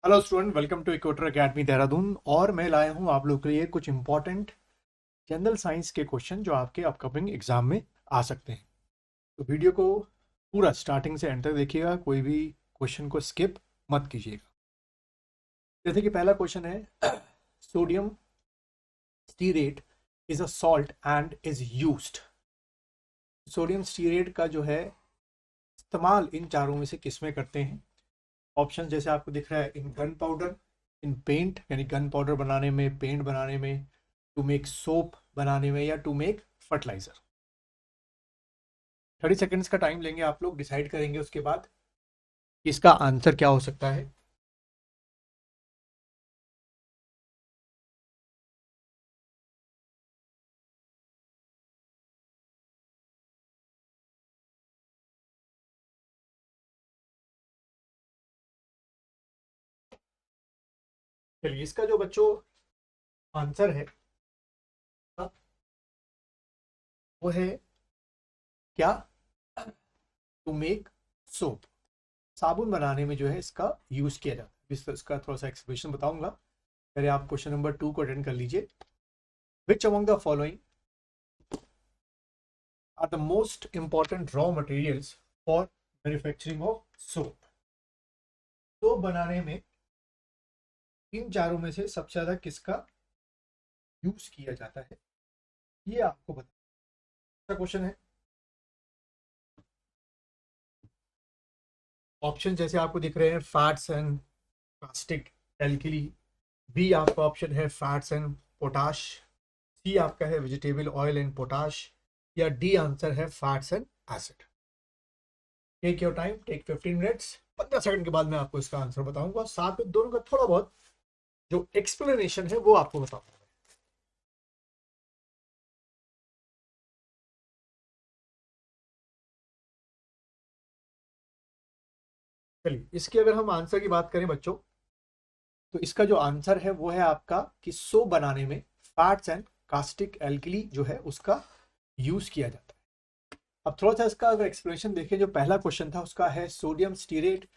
Hello student, welcome to Equator Academy Dehradun. और मैं लाया हूँ आप लोग के लिए कुछ इंपॉर्टेंट जनरल साइंस के क्वेश्चन जो आपके अपकमिंग एग्जाम में आ सकते हैं। तो वीडियो को पूरा स्टार्टिंग से एंड तक देखिएगा, कोई भी क्वेश्चन को स्किप मत कीजिएगा। जैसे कि पहला क्वेश्चन है, sodium stearate is a salt and is used. Sodium stearate का जो है इस्तेमाल इन चारों में से किस में करते हैं? ऑप्शन जैसे आपको दिख रहा है, इन गन पाउडर, इन पेंट यानी गन पाउडर बनाने में, पेंट बनाने में, टू मेक सोप बनाने में, या टू मेक फर्टिलाइजर। 30 सेकेंड्स का टाइम लेंगे आप लोग, डिसाइड करेंगे उसके बाद कि इसका आंसर क्या हो सकता है। चलिए, इसका जो बच्चों आंसर है वो है क्या? To make soap. साबुन बनाने में जो है इसका यूज किया जाता है। इसका थोड़ा सा एक्सप्लेनेशन बताऊंगा। पहले आप क्वेश्चन नंबर 2 को अटेंड कर लीजिए। Which among the following are the most important raw materials for manufacturing of soap? Soap बनाने में इन चारों में से सबसे ज्यादा किसका यूज किया जाता है, ये आपको बता क्वेश्चन है। ऑप्शन जैसे आपको दिख रहे हैं, fats and caustic alkali. B आपका ऑप्शन है फैट्स एंड पोटाश। सी आपका है वेजिटेबल ऑयल एंड पोटाश। या डी आंसर है fats and acid. Take your time, take 15 minutes. 15 second के बाद मैं आपको इसका आंसर बताऊंगा, साथ में दोनों का थोड़ा बहुत जो एक्सप्लेनेशन है वो आपको बताऊंगा। चलिए, इसकी अगर हम आंसर की बात करें बच्चों, तो इसका जो आंसर है वो है आपका कि सोप बनाने में फैट्स एंड कास्टिक एल्कली जो है उसका यूज किया जाता है। अब थोड़ा सा इसका अगर एक्सप्लेनेशन देखें, जो पहला क्वेश्चन था उसका है, sodium stearate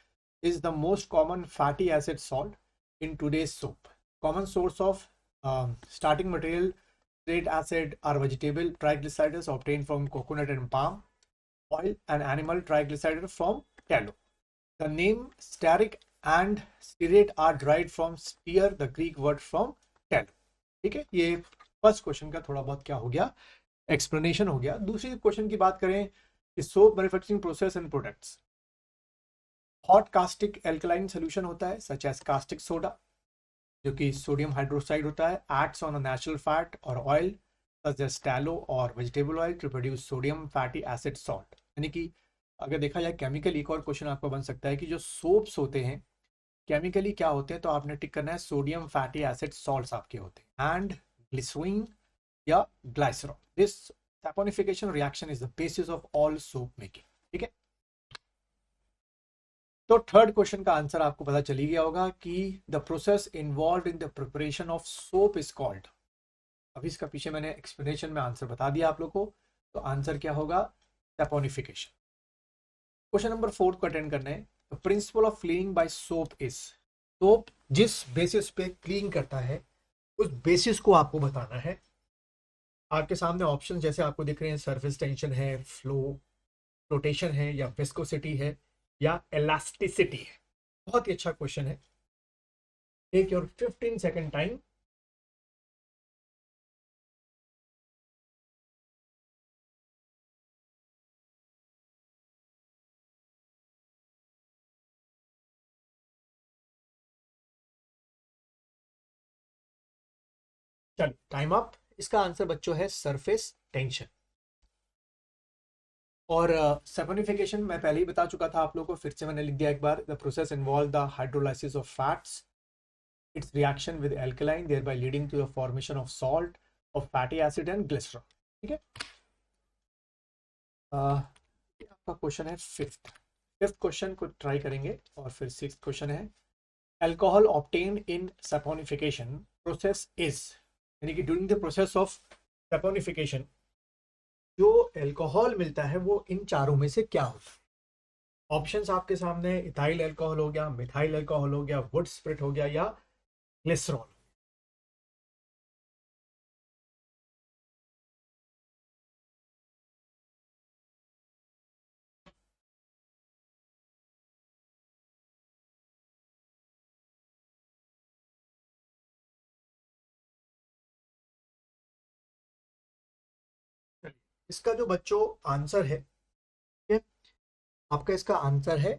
is the most common fatty acid salt in today's soap. Common source of starting material stearate acid are vegetable triglycerides obtain from coconut and palm oil and animal triglyceride from tallow. The name stearic and stearate are derived from steer, the Greek word from tallow. ठीक है, ये first question का थोड़ा बहुत क्या हो गया, explanation हो गया। दूसरी क्वेश्चन की बात करें कि soap manufacturing process and products. Hot caustic alkaline solution होता है सच एज कास्टिक सोडा, जो कि सोडियम हाइड्रोक्साइड होता है, acts on a natural fat और ऑयल सच एज टैलो और vegetable oil to produce sodium fatty acid salt. यानी कि अगर देखा जाए केमिकल, एक और क्वेश्चन आपका बन सकता है कि जो सोप्स होते हैं केमिकली क्या होते हैं, तो आपने टिक करना है सोडियम फैटी एसिड सॉल्ट्स आपके होते हैं, एंड ग्लिसरीन या glycerol. This saponification reaction is the basis of all soap making. ठीक है, तो थर्ड क्वेश्चन का आंसर आपको पता चली गया होगा कि the process involve in the preparation of soap is called. अभी इसका पीछे मैंने एक्सप्लेनेशन में आंसर बता दिया आप लोग को, तो आंसर क्या होगा? सैपोनिफिकेशन। क्वेश्चन नंबर 4 को अटेंड करना है। The principle of cleaning by soap is. Soap जिस बेसिस पे क्लीन करता है उस बेसिस को आपको बताना है। आपके सामने ऑप्शन जैसे आपको दिख रहे हैं, सरफेस टेंशन है, फ्लोटेशन है, या विस्कोसिटी है, या इलास्टिसिटी है। बहुत ही अच्छा क्वेश्चन है। Take your 15 second time. चल, टाइम अप। इसका आंसर बच्चों है सरफेस टेंशन। और सैपोनिफिकेशन मैं पहले ही बता चुका था आप लोगों को, फिर से मैंने लिख दिया एक बार। The process involve the hydrolysis of fats, its reaction with alkaline, thereby leading to the formation of salt, of fatty acid and glycerol। ठीक है, आपका क्वेश्चन है फिफ्थ क्वेश्चन को ट्राई करेंगे। और फिर सिक्स्थ क्वेश्चन है, alcohol obtained in saponification process is. यानी कि during the process of saponification जो अल्कोहल मिलता है वो इन चारों में से क्या होता है? ऑप्शंस आपके सामने, इथाइल अल्कोहल हो गया, मिथाइल अल्कोहल हो गया, वुड स्प्रिट हो गया, या ग्लिसरॉल। इसका जो बच्चों आंसर है, ठीक है, आपका इसका आंसर है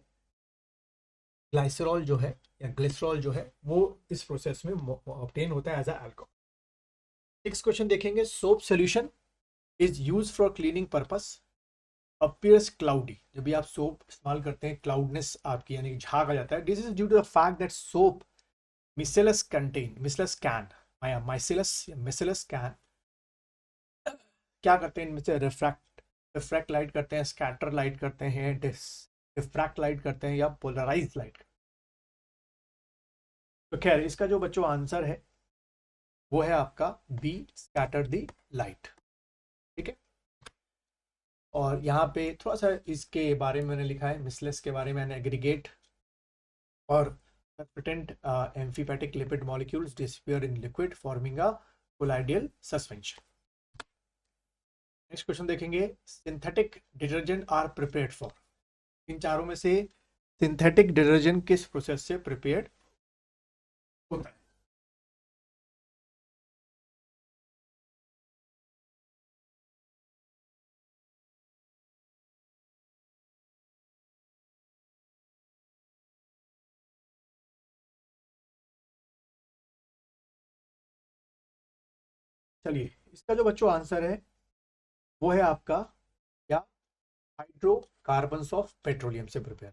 ग्लाइसरॉल जो है या ग्लिसरॉल जो है वो इस प्रोसेस में ऑब्टेन होता है as a alcohol. Next question देखेंगे, soap solution is use for cleaning purpose appears cloudy. जब भी आप सोप इस्तेमाल करते हैं, क्लाउडनेस आपकी यानी झाग आ जाता है। This is due to the fact that soap micelles contain micelles can micelles micelles can क्या करते हैं, इनमें से रिफ्रैक्ट लाइट करते हैं, स्कैटर लाइट करते हैं, डिफ्रैक्ट लाइट करते हैं, या पोलराइज लाइट। तो खैर इसका जो बच्चों आंसर है वो है आपका बी, स्कैटर दी लाइट। ठीक है, और यहाँ पे थोड़ा सा इसके बारे में मैंने लिखा है, मिसलेस के बारे में, एग्रीगेट और precipitant amphithetic lipid molecules disappear in liquid forming a colloidal suspension. Next question देखेंगे, synthetic detergent are prepared for. इन चारों में से सिंथेटिक डिटर्जेंट किस प्रोसेस से प्रिपेयर्ड होता है? चलिए, इसका जो बच्चों आंसर है वो है आपका क्या, हाइड्रोकार्बन ऑफ पेट्रोलियम से प्रिपेयर।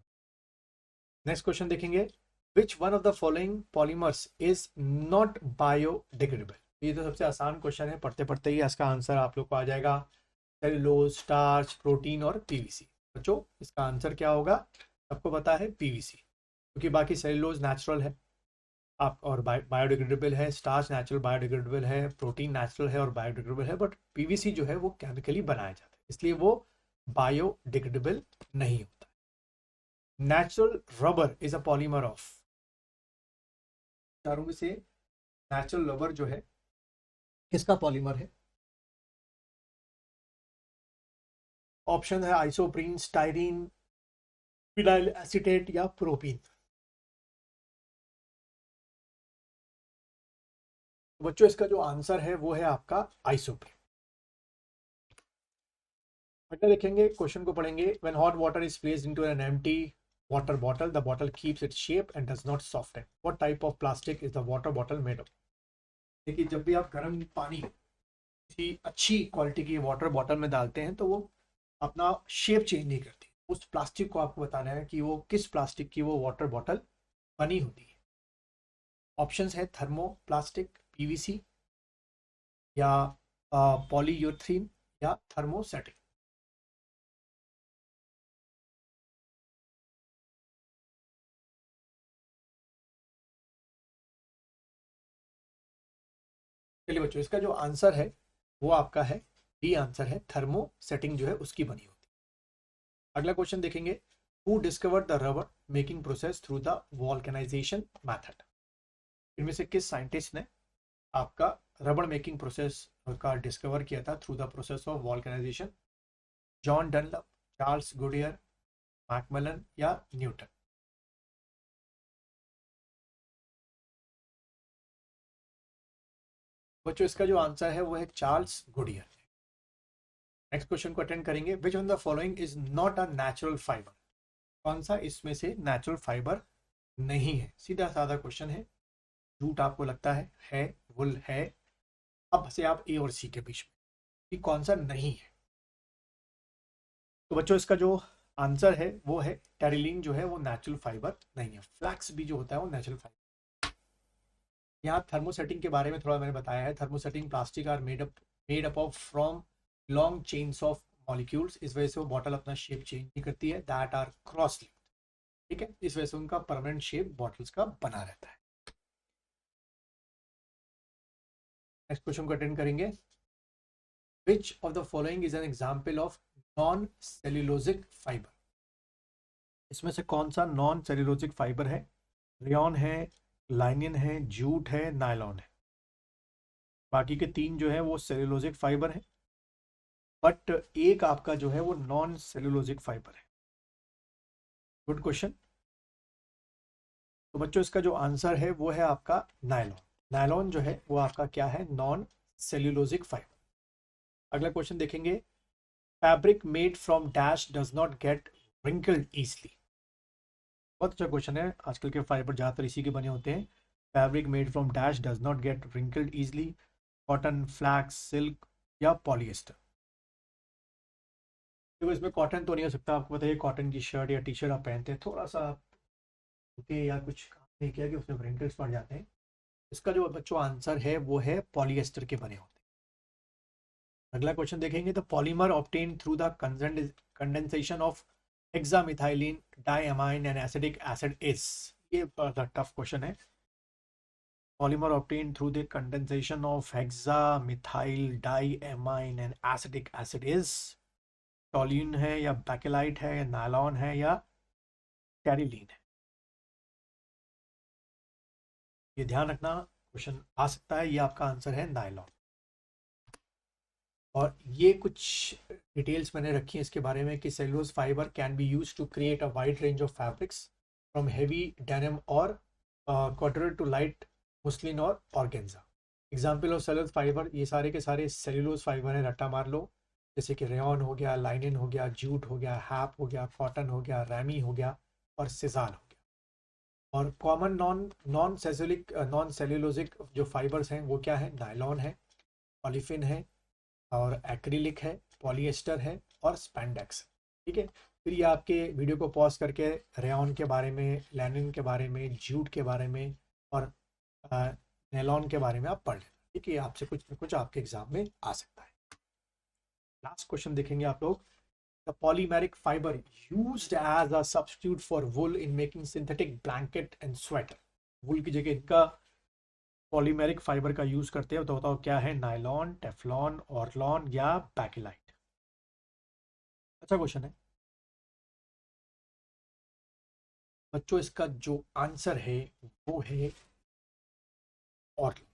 नेक्स्ट क्वेश्चन देखेंगे, which one of the following polymers is not biodegradable. ये तो सबसे आसान क्वेश्चन है, पढ़ते पढ़ते ही इसका आंसर आप लोग को आ जाएगा। सेलुलोज, स्टार्च, प्रोटीन और पीवीसी। बच्चों इसका आंसर क्या होगा, सबको पता है पीवीसी, क्योंकि बाकी सेलुलोज नेचुरल है आप और बायोडिग्रेडेबल है, स्टार्च नेचुरल बायोडिग्रेडेबल है, प्रोटीन नेचुरल है और बायोडिग्रेडेबल है, बट पीवीसी जो है वो केमिकली बनाया जाता है, इसलिए वो बायोडिग्रेडेबल नहीं होता। Natural rubber is a polymer of, चारों में से नेचुरल रबर जो है किसका पॉलीमर है? ऑप्शन है आइसोप्रीन, स्टाइरीन, फिनाइल एसीटेट या प्रोपीन। बच्चों इसका जो आंसर है वो है आपका आइसोप्रीन। अगला देखेंगे, क्वेश्चन को पढ़ेंगे, when hot water is placed into an empty water bottle the bottle keeps its shape and does not soften, what type of plastic is the water bottle made of. देखिए, जब भी आप गर्म पानी किसी अच्छी क्वालिटी की वाटर बॉटल में डालते हैं तो वो अपना शेप चेंज नहीं करती। उस प्लास्टिक को आपको बताना है कि वो किस प्लास्टिक की वो वाटर बॉटल बनी होती है। ऑप्शंस है थर्मो प्लास्टिक, पीवीसी, या पॉलीयूरेथीन, या थर्मोसेटिक। चलिए बच्चों, इसका जो आंसर है वो आपका है डी आंसर है, थर्मोसेटिंग जो है उसकी बनी होती है। अगला क्वेश्चन देखेंगे, who discovered the rubber making process through the vulcanisation method. इनमें से किस साइंटिस्ट ने आपका रबर मेकिंग प्रोसेस का डिस्कवर किया था through the process of vulcanisation? John Dunlop, Charles Goodyear, Macmillan या न्यूटन। बच्चों इसका जो आंसर है वो है चार्ल्स गुडियर। नेक्स्ट क्वेश्चन को अटेंड करेंगे, which on the following is not a natural fibre. कौन सा इसमें से नेचुरल फाइबर नहीं है? सीधा साधा क्वेश्चन है, रूट आपको लगता है वुल है। अब से आप ए और सी के बीच में कि कौन सा नहीं है। तो बच्चों इसका जो आंसर है वो है टेरिलीन जो है वो नेचुरल फाइबर नहीं है। फ्लैक्स भी जो होता है वो नेचुरल फाइबर। यहाँ थर्मोसेटिंग के बारे में थोड़ा मैंने बताया है। Thermosetting plastic are made up of from long chains of molecules. इस वजह से वो बॉटल अपना शेप चेंज नहीं करती है, दैट आर क्रॉस लिंक्ड। ठीक है, इस वजह से उनका परमानेंट शेप बॉटल्स का बना रहता है। नेक्स्ट क्वेश्चन को अटेंड करेंगे, which of the following is an example of non cellulosic fibre. इसमें से कौन सा नॉन सेल्यूलोजिक फाइबर है? रेयॉन है, लाइनिन है, जूट है, नायलॉन है। बाकी के तीन जो है वो सेल्यूलोजिक फाइबर है, बट एक आपका जो है वो नॉन सेल्यूलोजिक फाइबर है। Good question. तो बच्चों इसका जो आंसर है वो है आपका नायलॉन। नायलॉन जो है वो आपका क्या है? Non cellulosic fibre. अगला क्वेश्चन देखेंगे। Fabric made from dash does not get wrinkled easily। बहुत अच्छा क्वेश्चन है, आजकल के फाइबर ज़्यादातर इसी के बने होते हैं। Fabric made from dash does not get wrinkled easily। Cotton, flax, silk या पॉलिएस्टर। देखो इसमें कॉटन तो नहीं हो सकता, आपको बताइए कॉटन की शर्ट या टी शर्ट आप पहनते हैं, थोड़ा सा धोते या कुछ काम नहीं किया कि उसमें wrinkles पड़ जाते हैं। इसका जो बच्चों आंसर है वो है पॉलिएस्टर के बने होते हैं। अगला क्वेश्चन देखेंगे। तो polymer obtain through the condensation of hexamethylene diamine and acidic acid is. ये टफ क्वेश्चन है। Polymer obtained through the condensation of hexamethyl diamine and acetic acid is टॉल्यून है या बैकेलाइट है या नायलॉन है या टेरिलीन है? ये ध्यान रखना, क्वेश्चन आ सकता है। ये आपका आंसर है नायलॉन। और ये कुछ डिटेल्स मैंने रखी हैं इसके बारे में कि cellulose fibre can be use to create a wide range of fabrics from heavy denim और कॉटन टू लाइट मुस्लिन और organza. Example of cellulose fibre, ये सारे के सारे सेलुलोज फाइबर हैं, रट्टा मार लो। जैसे कि रेयॉन हो गया, लाइनिन हो गया, जूट हो गया, हैप हो गया, कॉटन हो गया, रैमी हो गया और सिजान हो गया। और कॉमन नॉन सेल्यूलोजिक जो फाइबर्स हैं वो क्या है? नायलॉन है, पॉलीफिन है और एक्रिलिक है, पॉलिएस्टर है और स्पैंडेक्स। ठीक है। फिर ये आपके वीडियो को पॉज करके रेयॉन के बारे में, लैनिन के बारे में, जूट के बारे में और नेलॉन के बारे में आप पढ़ लेना। ठीक है, आपसे कुछ न कुछ आपके एग्जाम में आ सकता है। लास्ट क्वेश्चन देखेंगे आप लोग। The polymeric fibre used as a substitute for wool in making synthetic blanket and sweater. Wool की जगह इनका पॉलीमेरिक फाइबर का यूज करते हैं, तो बताओ क्या है? नायलॉन, टेफ्लॉन, ऑर्लॉन या बैकेलाइट? अच्छा क्वेश्चन है बच्चों। इसका जो आंसर है वो है ऑर्लॉन।